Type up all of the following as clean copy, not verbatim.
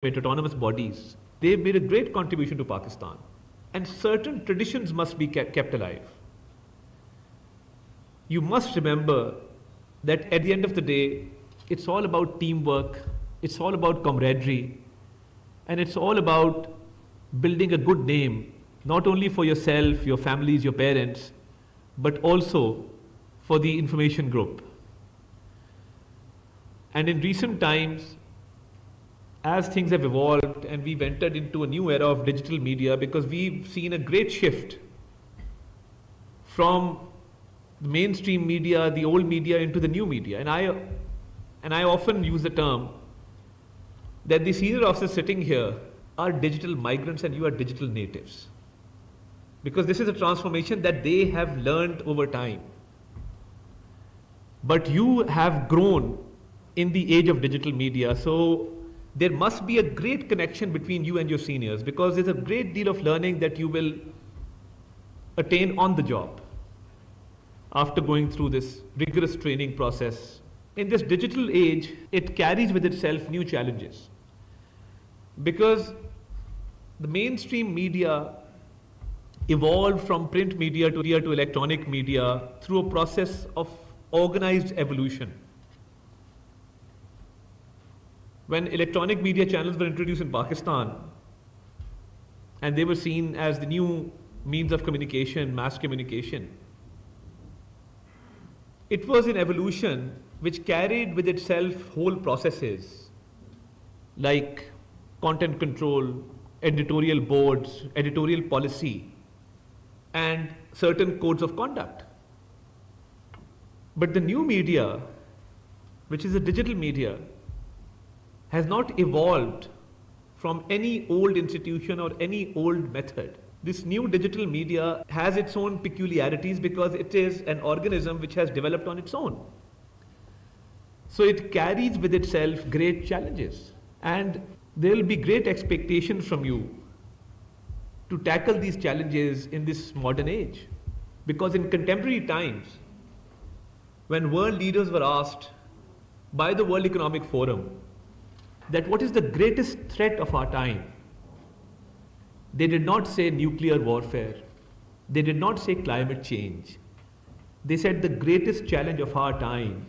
autonomous bodies, they've made a great contribution to Pakistan. And certain traditions must be kept alive. You must remember that at the end of the day, it's all about teamwork, it's all about camaraderie, and it's all about building a good name, not only for yourself, your families, your parents, but also for the information group. And in recent times, as things have evolved and we've entered into a new era of digital media, because we've seen a great shift from the mainstream media, the old media, into the new media. And I often use the term that the senior officers sitting here are digital migrants and you are digital natives. Because this is a transformation that they have learned over time. But you have grown in the age of digital media, so there must be a great connection between you and your seniors, because there's a great deal of learning that you will attain on the job after going through this rigorous training process. In this digital age, it carries with itself new challenges, because the mainstream media evolved from print media to electronic media through a process of organized evolution. When electronic media channels were introduced in Pakistan, and they were seen as the new means of communication, mass communication, it was an evolution which carried with itself whole processes like content control, editorial boards, editorial policy, and certain codes of conduct. But the new media, which is a digital media, has not evolved from any old institution or any old method. This new digital media has its own peculiarities because it is an organism which has developed on its own. So it carries with itself great challenges, and there will be great expectations from you to tackle these challenges in this modern age. Because in contemporary times, when world leaders were asked by the World Economic Forum that what is the greatest threat of our time, they did not say nuclear warfare, they did not say climate change. They said the greatest challenge of our time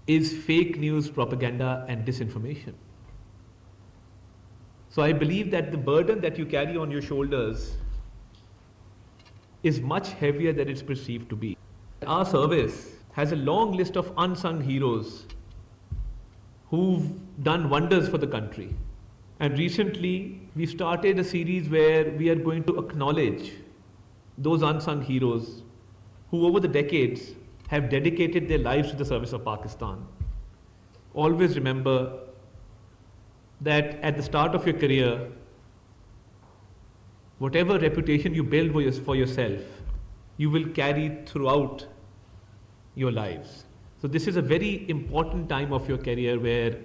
is fake news, propaganda, and disinformation. So I believe that the burden that you carry on your shoulders is much heavier than it's perceived to be. Our service has a long list of unsung heroes who've done wonders for the country. And recently, we started a series where we are going to acknowledge those unsung heroes who over the decades have dedicated their lives to the service of Pakistan. Always remember that at the start of your career, whatever reputation you build for yourself, you will carry throughout your lives. So this is a very important time of your career where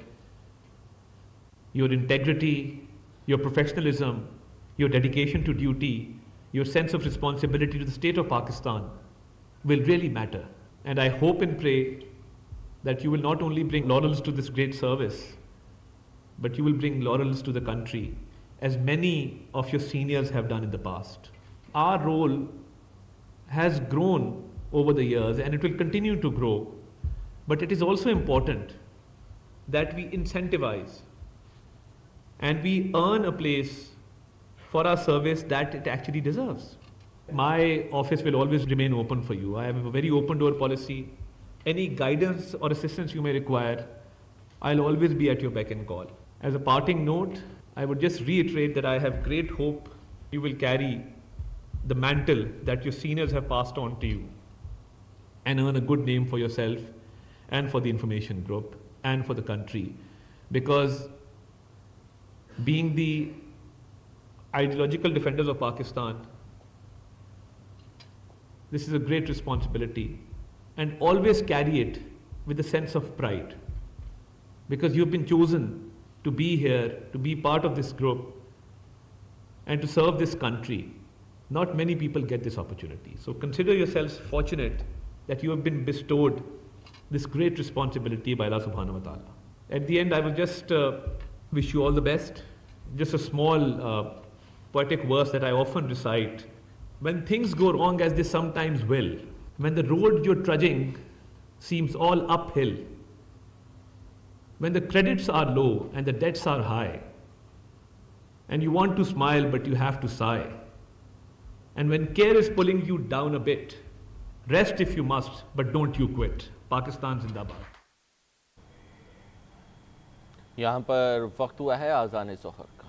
your integrity, your professionalism, your dedication to duty, your sense of responsibility to the state of Pakistan will really matter. And I hope and pray that you will not only bring laurels to this great service, but you will bring laurels to the country, as many of your seniors have done in the past. Our role has grown over the years and it will continue to grow, but it is also important that we incentivize and we earn a place for our service that it actually deserves. My office will always remain open for you. I have a very open door policy. Any guidance or assistance you may require, I'll always be at your beck and call. As a parting note, I would just reiterate that I have great hope you will carry the mantle that your seniors have passed on to you and earn a good name for yourself and for the information group and for the country. Because being the ideological defenders of Pakistan, this is a great responsibility, and always carry it with a sense of pride, because you've been chosen to be here, to be part of this group and to serve this country. Not many people get this opportunity. So consider yourselves fortunate that you have been bestowed this great responsibility by Allah subhanahu wa ta'ala. At the end, I will just Wish you all the best. Just a small poetic verse that I often recite. When things go wrong, as they sometimes will, when the road you're trudging seems all uphill, when the credits are low and the debts are high, and you want to smile but you have to sigh, and when care is pulling you down a bit, rest if you must, but don't you quit. Pakistan Zindabad. यहाँ पर वक्त हुआ है आज़ान ज़ोहर का।